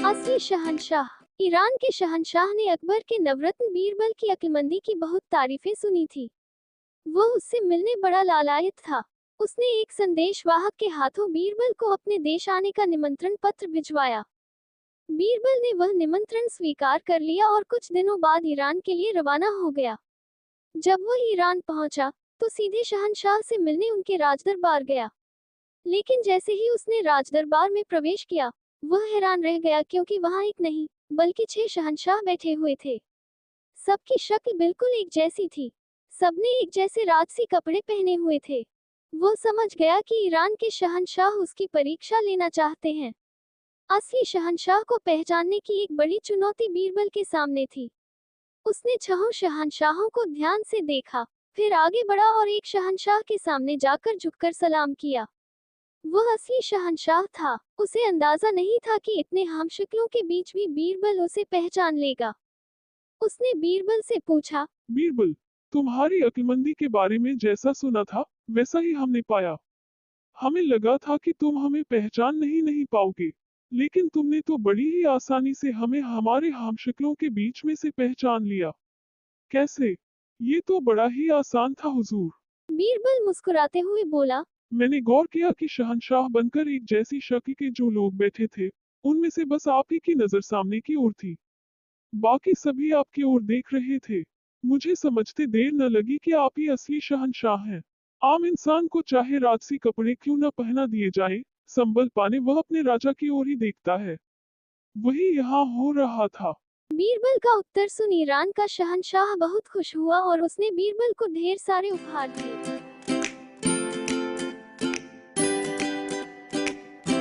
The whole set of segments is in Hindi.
असली शहंशाह। ईरान के शहंशाह ने अकबर के नवरत्न बीरबल की अक्लमंदी की बहुत तारीफें सुनी थी। वो उससे मिलने बड़ा लालायित था। उसने एक संदेशवाहक के हाथों बीरबल को अपने देश आने का निमंत्रण पत्र भिजवाया। बीरबल ने वह निमंत्रण स्वीकार कर लिया और कुछ दिनों बाद ईरान के लिए रवाना हो गया। जब वह ईरान पहुंचा, तो सीधे शहंशाह से मिलने उनके राजदरबार गया। लेकिन जैसे ही उसने राजदरबार में प्रवेश किया, वह हैरान रह गया क्योंकि वहां एक नहीं, बल्कि 6 शहंशाह बैठे हुए थे। सबकी शक्ल बिल्कुल एक जैसी थी। सबने एक जैसे राजसी कपड़े पहने हुए थे। वो समझ गया कि ईरान के शहंशाह उसकी परीक्षा लेना चाहते हैं। असली शहंशाह को पहचानने की एक बड़ी चुनौती बीरबल के सामने थी। उसने 6 शहंशाहों को ध्यान से देखा, फिर आगे बढ़ा और एक शहंशाह के सामने जाकर झुककर सलाम किया। वह असली शहंशाह था। उसे अंदाजा नहीं था कि इतने हमशक्लों के बीच भी बीरबल उसे पहचान लेगा। उसने बीरबल से पूछा, बीरबल, तुम्हारी अक्लमंदी के बारे में जैसा सुना था, वैसा ही हमने पाया। हमें लगा था कि तुम हमें पहचान नहीं पाओगे, लेकिन तुमने तो बड़ी ही आसानी से हमें हमारे हमशक्लों के बीच में से पहचान लिया। कैसे? ये तो बड़ा ही आसान था हुजूर। बीरबल मुस्कुराते हुए बोला, मैंने गौर किया कि शहंशाह बनकर एक जैसी शक्ल के जो लोग बैठे थे, उनमें से बस आप ही की नजर सामने की ओर थी। बाकी सभी आपकी ओर देख रहे थे। मुझे समझते देर न लगी कि आप ही असली शहंशाह हैं। आम इंसान को चाहे राजसी कपड़े क्यों न पहना दिए जाए, संबल पाने वह अपने राजा की ओर ही देखता है। वही यहाँ हो रहा था। बीरबल का उत्तर सुन ईरान का शहंशाह बहुत खुश हुआ और उसने बीरबल को ढेर सारे उपहार दिए।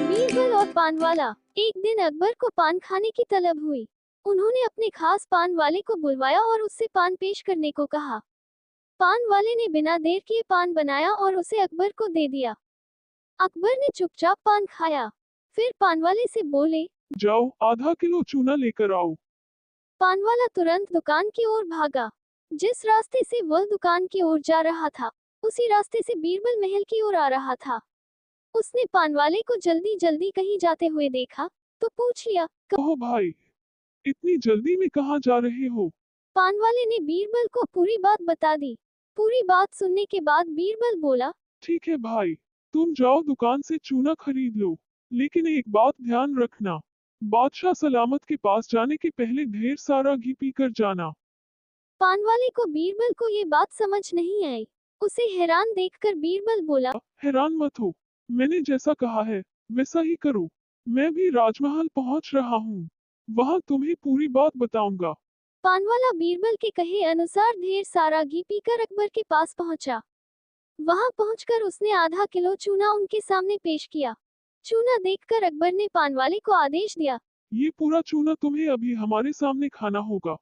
बीरबल और पानवाला। एक दिन अकबर को पान खाने की तलब हुई। उन्होंने अपने खास पान वाले को बुलवाया और उससे पान पेश करने को कहा। पान वाले ने बिना देर किए पान बनाया और उसे अकबर को दे दिया। अकबर ने चुपचाप पान खाया। फिर पानवाले से बोले, जाओ, आधा किलो चूना लेकर आओ। पानवाला तुरंत दुकान की ओर भागा। जिस रास्ते से वह दुकान की ओर जा रहा था, उसी रास्ते से बीरबल महल की ओर आ रहा था। उसने पानवाले को जल्दी जल्दी कहीं जाते हुए देखा, तो पूछ लिया, कहो भाई, इतनी जल्दी में कहाँ जा रहे हो? पानवाले ने बीरबल को पूरी बात बता दी। पूरी बात सुनने के बाद बीरबल बोला, ठीक है भाई, तुम जाओ दुकान से चूना खरीद लो, लेकिन एक बात ध्यान रखना, बादशाह सलामत के पास जाने के पहले ढेर सारा घी पीकर जाना। पानवाले को बीरबल को ये बात समझ नहीं आई। उसे हैरान देखकर बीरबल बोला, हैरान मत हो, मैंने जैसा कहा है वैसा ही करो। मैं भी राजमहल पहुंच रहा हूँ, वहां तुम्हें पूरी बात बताऊंगा। पानवाला बीरबल के कहे अनुसार ढेर सारा घी पीकर अकबर के पास पहुंचा। वहां पहुंचकर उसने आधा किलो चूना उनके सामने पेश किया। चूना देखकर अकबर ने पानवाले को आदेश दिया। ये पूरा चूना तुम्हें अभी हमारे सामने खाना होगा।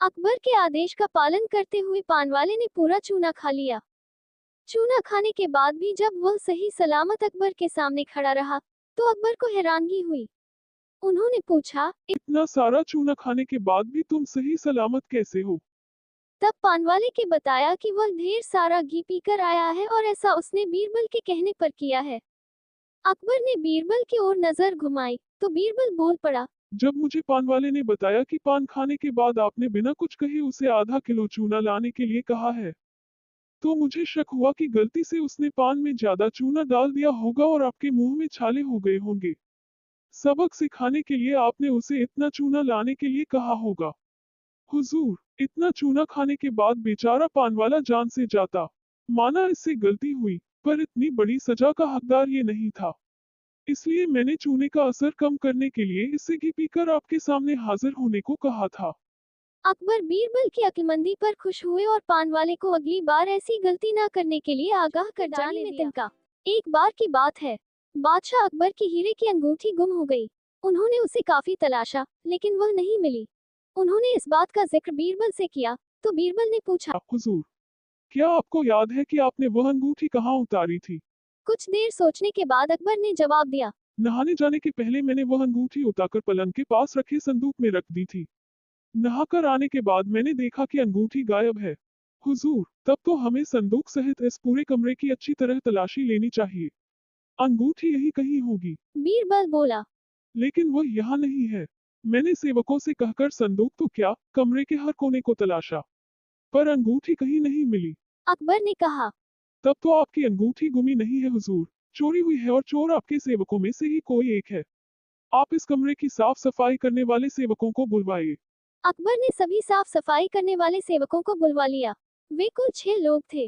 अकबर के आदेश का पालन करते हुए पानवाले ने पूरा चूना खा लिया। चूना खाने के बाद भी जब वह सही सलामत अकबर के सामने खड़ा रहा, तो अकबर को हैरानगी हुई। उन्होंने पूछा, इतना सारा चूना खाने के बाद भी तुम सही सलामत कैसे हो? तब पानवाले के बताया कि वह ढेर सारा घी पीकर आया है और ऐसा उसने बीरबल के कहने पर किया है। अकबर ने बीरबल की ओर नजर घुमाई, तो बीरबल बोल पड़ा, जब मुझे पान वाले ने बताया कि पान खाने के बाद आपने बिना कुछ कहे उसे आधा किलो चूना लाने के लिए कहा है, तो मुझे शक हुआ कि गलती से उसने पान में ज्यादा चूना डाल दिया होगा और आपके मुंह में छाले हो गए होंगे। सबक सिखाने के लिए आपने उसे इतना चूना लाने के लिए कहा होगा। हुजूर, इतना चूना खाने के बाद बेचारा पान वाला जान से जाता। माना इससे गलती हुई, पर इतनी बड़ी सजा का हकदार ये नहीं था। इसलिए मैंने चूने का असर कम करने के लिए इससे घी पीकर आपके सामने हाजिर होने को कहा था। अकबर बीरबल की अक्लमंदी पर खुश हुए और पानवाले को अगली बार ऐसी गलती न करने के लिए आगाह कर जाने में तिनका। एक बार की बात है, बादशाह अकबर की हीरे की अंगूठी गुम हो गई। उन्होंने उसे काफी तलाशा, लेकिन वह नहीं मिली। उन्होंने इस बात का जिक्र बीरबल से किया, तो बीरबल ने पूछा, हुजूर, क्या आपको याद है कि आपने वह अंगूठी कहाँ उतारी थी? कुछ देर सोचने के बाद अकबर ने जवाब दिया, नहाने जाने के पहले मैंने वह अंगूठी उतारकर पलंग के पास रखे संदूक में रख दी थी। नहाकर आने के बाद मैंने देखा कि अंगूठी गायब है। हुजूर, तब तो हमें संदूक सहित इस पूरे कमरे की अच्छी तरह तलाशी लेनी चाहिए। अंगूठी यही कहीं होगी। बीरबल बोला। लेकिन वह यहाँ नहीं है। मैंने सेवकों से कहकर संदूक तो क्या, कमरे के हर कोने को तलाशा, पर अंगूठी कहीं नहीं मिली। अकबर ने कहा। तब तो आपकी अंगूठी गुमी नहीं है हुजूर, चोरी हुई है और चोर आपके सेवकों में से ही कोई एक है। आप इस कमरे की साफ सफाई करने वाले सेवकों को बुलवाइए। अकबर ने सभी साफ सफाई करने वाले सेवकों को बुलवा लिया। वे कुल 6 लोग थे।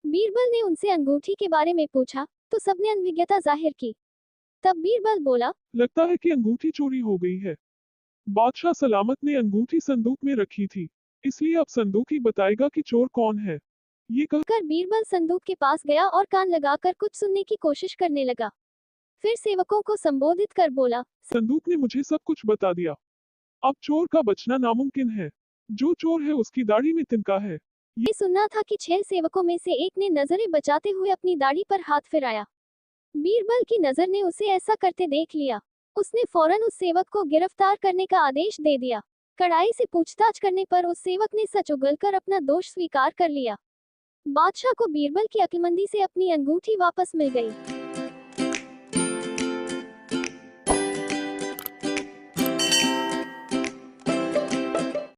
बीरबल ने उनसे अंगूठी के बारे में पूछा तो सबने अनभिज्ञता जाहिर की। तब बीरबल बोला, लगता है कि अंगूठी चोरी हो गई है। बादशाह सलामत ने अंगूठी संदूक में रखी थी, इसलिए अब संदूक ही बताएगा कि चोर कौन है। ये कर बीरबल संदूक के पास गया और कान लगाकर कुछ सुनने की कोशिश करने लगा। फिर सेवकों को संबोधित कर बोला, संदूक ने मुझे सब कुछ बता दिया। अब चोर का बचना नामुमकिन है। जो चोर है उसकी दाढ़ी में तिनका है। ये सुनना था कि 6 सेवकों में से एक ने नजरें बचाते हुए अपनी दाढ़ी पर हाथ फिराया। बीरबल की नजर ने उसे ऐसा करते देख लिया। उसने फौरन उस सेवक को गिरफ्तार करने का आदेश दे दिया। कड़ाई से पूछताछ करने पर उस सेवक ने सच उगलकर अपना दोष स्वीकार कर लिया। बादशाह को बीरबल की अक्लमंदी से अपनी अंगूठी वापस मिल गई।